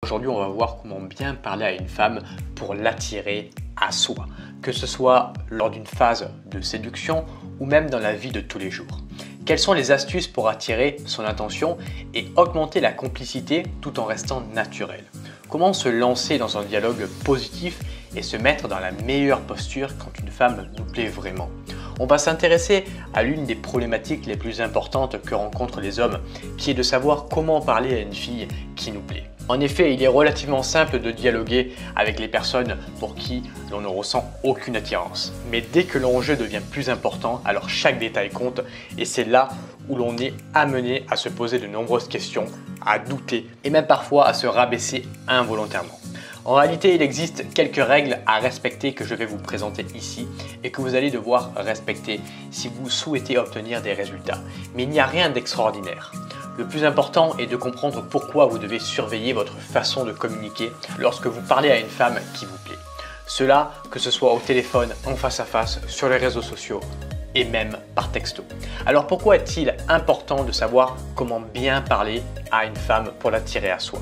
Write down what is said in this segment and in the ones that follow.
Aujourd'hui, on va voir comment bien parler à une femme pour l'attirer à soi, que ce soit lors d'une phase de séduction ou même dans la vie de tous les jours. Quelles sont les astuces pour attirer son attention et augmenter la complicité tout en restant naturel? Comment se lancer dans un dialogue positif et se mettre dans la meilleure posture quand une femme nous plaît vraiment? On va s'intéresser à l'une des problématiques les plus importantes que rencontrent les hommes, qui est de savoir comment parler à une fille qui nous plaît. En effet, il est relativement simple de dialoguer avec les personnes pour qui l'on ne ressent aucune attirance. Mais dès que l'enjeu devient plus important, alors chaque détail compte et c'est là où l'on est amené à se poser de nombreuses questions, à douter et même parfois à se rabaisser involontairement. En réalité, il existe quelques règles à respecter que je vais vous présenter ici et que vous allez devoir respecter si vous souhaitez obtenir des résultats. Mais il n'y a rien d'extraordinaire. Le plus important est de comprendre pourquoi vous devez surveiller votre façon de communiquer lorsque vous parlez à une femme qui vous plaît. Cela, que ce soit au téléphone, en face à face, sur les réseaux sociaux et même par texto. Alors pourquoi est-il important de savoir comment bien parler à une femme pour l'attirer à soi?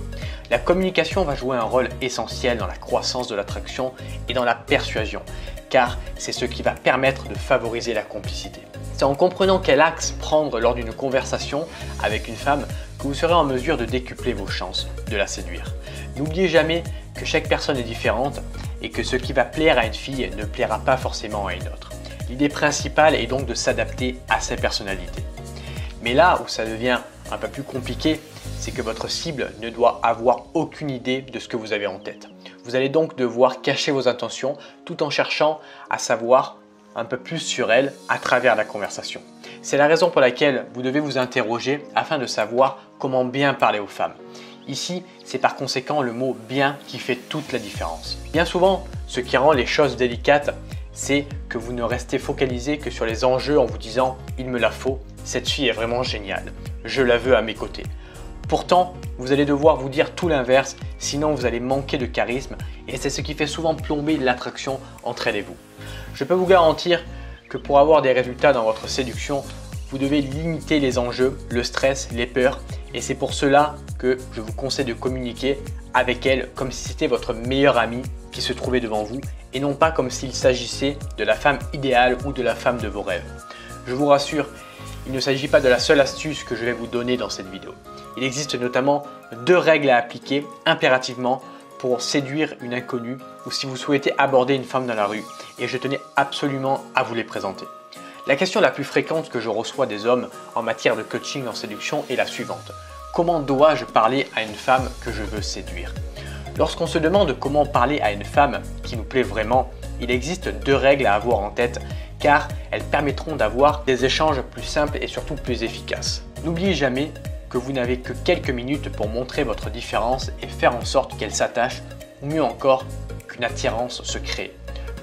La communication va jouer un rôle essentiel dans la croissance de l'attraction et dans la persuasion, car c'est ce qui va permettre de favoriser la complicité. C'est en comprenant quel axe prendre lors d'une conversation avec une femme que vous serez en mesure de décupler vos chances de la séduire. N'oubliez jamais que chaque personne est différente et que ce qui va plaire à une fille ne plaira pas forcément à une autre. L'idée principale est donc de s'adapter à sa personnalité. Mais là où ça devient un peu plus compliqué, c'est que votre cible ne doit avoir aucune idée de ce que vous avez en tête. Vous allez donc devoir cacher vos intentions tout en cherchant à savoir un peu plus sur elle à travers la conversation. C'est la raison pour laquelle vous devez vous interroger afin de savoir comment bien parler aux femmes. Ici, c'est par conséquent le mot « bien » qui fait toute la différence. Bien souvent, ce qui rend les choses délicates, c'est que vous ne restez focalisé que sur les enjeux en vous disant « il me la faut, cette fille est vraiment géniale, je la veux à mes côtés ». Pourtant, vous allez devoir vous dire tout l'inverse, sinon vous allez manquer de charisme et c'est ce qui fait souvent plomber l'attraction entre elle et vous. Je peux vous garantir que pour avoir des résultats dans votre séduction, vous devez limiter les enjeux, le stress, les peurs et c'est pour cela que je vous conseille de communiquer avec elle comme si c'était votre meilleure amie qui se trouvait devant vous et non pas comme s'il s'agissait de la femme idéale ou de la femme de vos rêves. Je vous rassure, il ne s'agit pas de la seule astuce que je vais vous donner dans cette vidéo. Il existe notamment 2 règles à appliquer impérativement pour séduire une inconnue ou si vous souhaitez aborder une femme dans la rue et je tenais absolument à vous les présenter. La question la plus fréquente que je reçois des hommes en matière de coaching en séduction est la suivante. Comment dois-je parler à une femme que je veux séduire? Lorsqu'on se demande comment parler à une femme qui nous plaît vraiment, il existe 2 règles à avoir en tête car elles permettront d'avoir des échanges plus simples et surtout plus efficaces. N'oubliez jamais que vous n'avez que quelques minutes pour montrer votre différence et faire en sorte qu'elle s'attache ou mieux encore qu'une attirance se crée.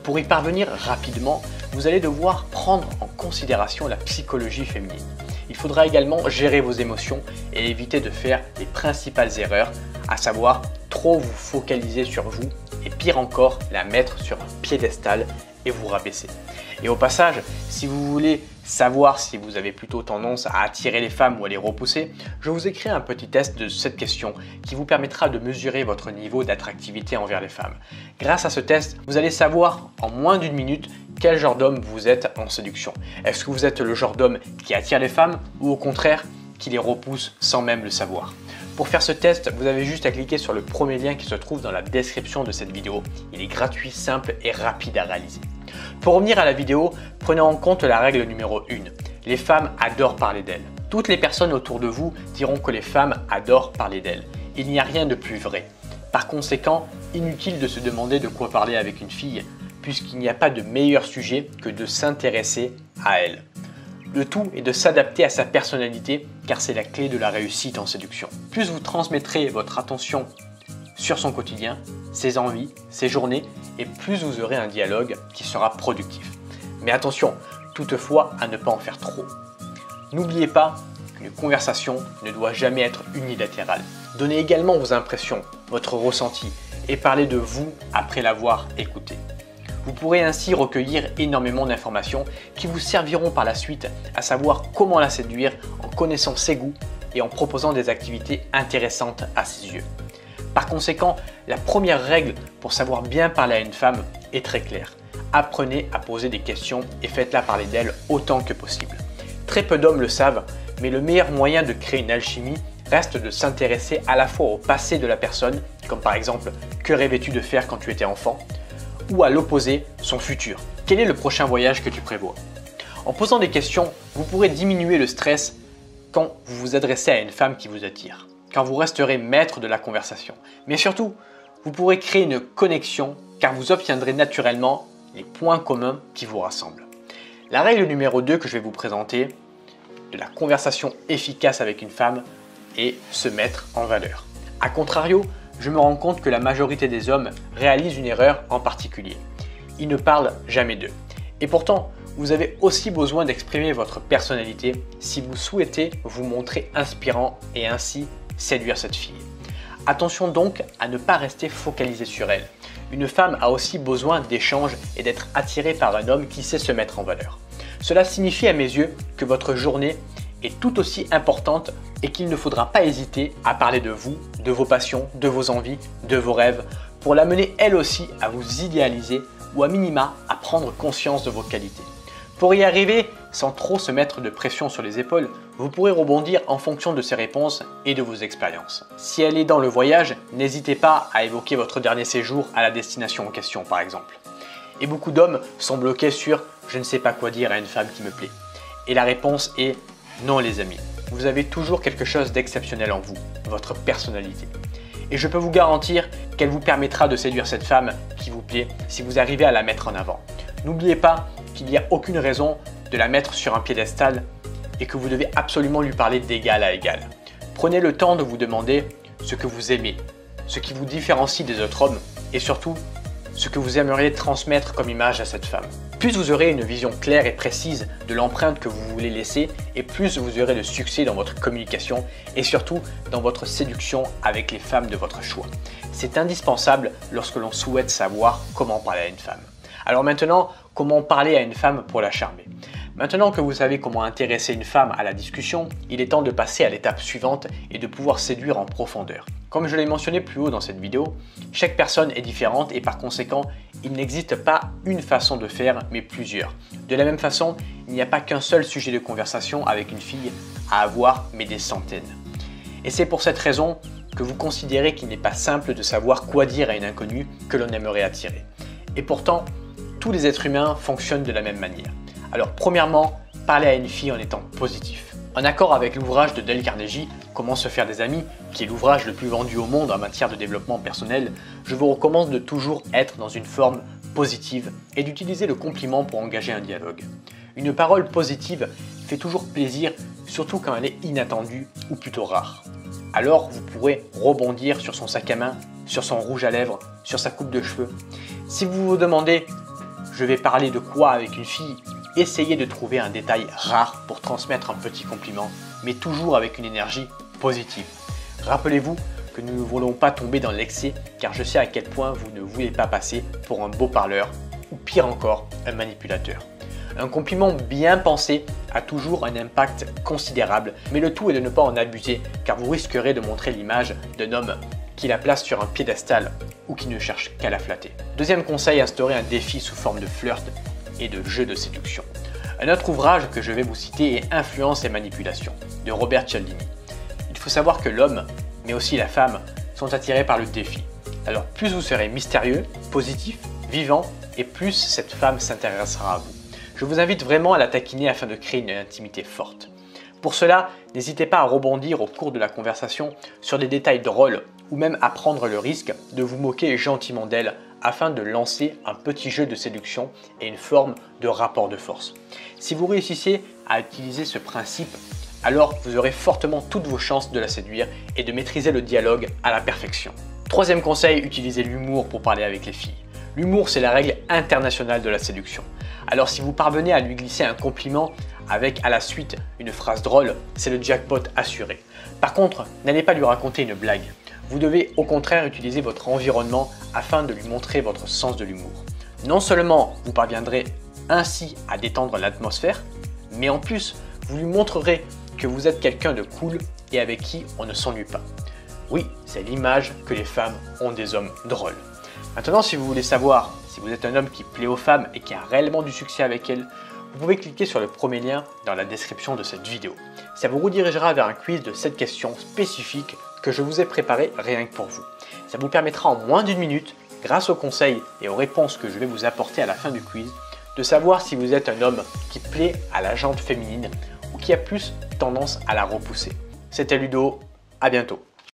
Pour y parvenir rapidement, vous allez devoir prendre en considération la psychologie féminine. Il faudra également gérer vos émotions et éviter de faire les principales erreurs, à savoir trop vous focaliser sur vous et pire encore, la mettre sur un piédestal et vous rabaisser. Et au passage, si vous voulez savoir si vous avez plutôt tendance à attirer les femmes ou à les repousser, je vous ai créé un petit test de cette question qui vous permettra de mesurer votre niveau d'attractivité envers les femmes. Grâce à ce test, vous allez savoir en moins d'1 minute quel genre d'homme vous êtes en séduction. Est-ce que vous êtes le genre d'homme qui attire les femmes ou au contraire qui les repousse sans même le savoir? Pour faire ce test, vous avez juste à cliquer sur le premier lien qui se trouve dans la description de cette vidéo. Il est gratuit, simple et rapide à réaliser. Pour revenir à la vidéo, prenez en compte la règle numéro 1. Les femmes adorent parler d'elles. Toutes les personnes autour de vous diront que les femmes adorent parler d'elles. Il n'y a rien de plus vrai. Par conséquent, inutile de se demander de quoi parler avec une fille, puisqu'il n'y a pas de meilleur sujet que de s'intéresser à elle. Le tout est de s'adapter à sa personnalité car c'est la clé de la réussite en séduction. Plus vous transmettrez votre attention sur son quotidien, ses envies, ses journées et plus vous aurez un dialogue qui sera productif. Mais attention, toutefois à ne pas en faire trop. N'oubliez pas qu'une conversation ne doit jamais être unilatérale. Donnez également vos impressions, votre ressenti et parlez de vous après l'avoir écouté. Vous pourrez ainsi recueillir énormément d'informations qui vous serviront par la suite à savoir comment la séduire en connaissant ses goûts et en proposant des activités intéressantes à ses yeux. Par conséquent, la première règle pour savoir bien parler à une femme est très claire. Apprenez à poser des questions et faites-la parler d'elle autant que possible. Très peu d'hommes le savent, mais le meilleur moyen de créer une alchimie reste de s'intéresser à la fois au passé de la personne, comme par exemple « Que rêvais-tu de faire quand tu étais enfant ?» ou à l'opposé, son futur. Quel est le prochain voyage que tu prévois? En posant des questions, vous pourrez diminuer le stress quand vous vous adressez à une femme qui vous attire, quand vous resterez maître de la conversation. Mais surtout, vous pourrez créer une connexion car vous obtiendrez naturellement les points communs qui vous rassemblent. La règle numéro 2 que je vais vous présenter de la conversation efficace avec une femme est se mettre en valeur. A contrario, je me rends compte que la majorité des hommes réalisent une erreur en particulier. Ils ne parlent jamais d'eux. Et pourtant, vous avez aussi besoin d'exprimer votre personnalité si vous souhaitez vous montrer inspirant et ainsi séduire cette fille. Attention donc à ne pas rester focalisé sur elle. Une femme a aussi besoin d'échanges et d'être attirée par un homme qui sait se mettre en valeur. Cela signifie à mes yeux que votre journée est tout aussi importante et qu'il ne faudra pas hésiter à parler de vous, de vos passions, de vos envies, de vos rêves, pour l'amener elle aussi à vous idéaliser ou à minima à prendre conscience de vos qualités. Pour y arriver, sans trop se mettre de pression sur les épaules, vous pourrez rebondir en fonction de ses réponses et de vos expériences. Si elle est dans le voyage, n'hésitez pas à évoquer votre dernier séjour à la destination en question par exemple. Et beaucoup d'hommes sont bloqués sur « je ne sais pas quoi dire à une femme qui me plaît ». Et la réponse est « non les amis, vous avez toujours quelque chose d'exceptionnel en vous, votre personnalité. Et je peux vous garantir qu'elle vous permettra de séduire cette femme qui vous plaît si vous arrivez à la mettre en avant. N'oubliez pas qu'il n'y a aucune raison de la mettre sur un piédestal et que vous devez absolument lui parler d'égal à égal. Prenez le temps de vous demander ce que vous aimez, ce qui vous différencie des autres hommes et surtout ce que vous aimeriez transmettre comme image à cette femme. Plus vous aurez une vision claire et précise de l'empreinte que vous voulez laisser et plus vous aurez de succès dans votre communication et surtout dans votre séduction avec les femmes de votre choix. C'est indispensable lorsque l'on souhaite savoir comment parler à une femme. Alors maintenant, comment parler à une femme pour la charmer? Maintenant que vous savez comment intéresser une femme à la discussion, il est temps de passer à l'étape suivante et de pouvoir séduire en profondeur. Comme je l'ai mentionné plus haut dans cette vidéo, chaque personne est différente et par conséquent, il n'existe pas une façon de faire, mais plusieurs. De la même façon, il n'y a pas qu'un seul sujet de conversation avec une fille à avoir, mais des centaines. Et c'est pour cette raison que vous considérez qu'il n'est pas simple de savoir quoi dire à une inconnue que l'on aimerait attirer. Et pourtant, tous les êtres humains fonctionnent de la même manière. Alors premièrement, parlez à une fille en étant positif. En accord avec l'ouvrage de Dale Carnegie, Comment se faire des amis, qui est l'ouvrage le plus vendu au monde en matière de développement personnel, je vous recommande de toujours être dans une forme positive et d'utiliser le compliment pour engager un dialogue. Une parole positive fait toujours plaisir, surtout quand elle est inattendue ou plutôt rare. Alors vous pourrez rebondir sur son sac à main, sur son rouge à lèvres, sur sa coupe de cheveux. Si vous vous demandez « je vais parler de quoi avec une fille ?» essayez de trouver un détail rare pour transmettre un petit compliment, mais toujours avec une énergie positive. Rappelez-vous que nous ne voulons pas tomber dans l'excès car je sais à quel point vous ne voulez pas passer pour un beau parleur ou pire encore, un manipulateur. Un compliment bien pensé a toujours un impact considérable, mais le tout est de ne pas en abuser car vous risquerez de montrer l'image d'un homme qui la place sur un piédestal ou qui ne cherche qu'à la flatter. Deuxième conseil, instaurer un défi sous forme de flirt et de jeu de séduction. Un autre ouvrage que je vais vous citer est Influence et manipulation de Robert Cialdini. Il faut savoir que l'homme, mais aussi la femme, sont attirés par le défi. Alors plus vous serez mystérieux, positif, vivant, et plus cette femme s'intéressera à vous. Je vous invite vraiment à la taquiner afin de créer une intimité forte. Pour cela, n'hésitez pas à rebondir au cours de la conversation sur des détails drôles ou même à prendre le risque de vous moquer gentiment d'elle afin de lancer un petit jeu de séduction et une forme de rapport de force. Si vous réussissez à utiliser ce principe, alors vous aurez fortement toutes vos chances de la séduire et de maîtriser le dialogue à la perfection. Troisième conseil, utilisez l'humour pour parler avec les filles. L'humour, c'est la règle internationale de la séduction. Alors si vous parvenez à lui glisser un compliment avec à la suite une phrase drôle, c'est le jackpot assuré. Par contre, n'allez pas lui raconter une blague. Vous devez au contraire utiliser votre environnement afin de lui montrer votre sens de l'humour. Non seulement vous parviendrez ainsi à détendre l'atmosphère, mais en plus, vous lui montrerez que vous êtes quelqu'un de cool et avec qui on ne s'ennuie pas. Oui, c'est l'image que les femmes ont des hommes drôles. Maintenant, si vous voulez savoir si vous êtes un homme qui plaît aux femmes et qui a réellement du succès avec elles, vous pouvez cliquer sur le premier lien dans la description de cette vidéo. Ça vous redirigera vers un quiz de 7 questions spécifiques que je vous ai préparé rien que pour vous. Ça vous permettra en moins d'une minute, grâce aux conseils et aux réponses que je vais vous apporter à la fin du quiz, de savoir si vous êtes un homme qui plaît à la jante féminine ou qui a plus tendance à la repousser. C'était Ludo, à bientôt.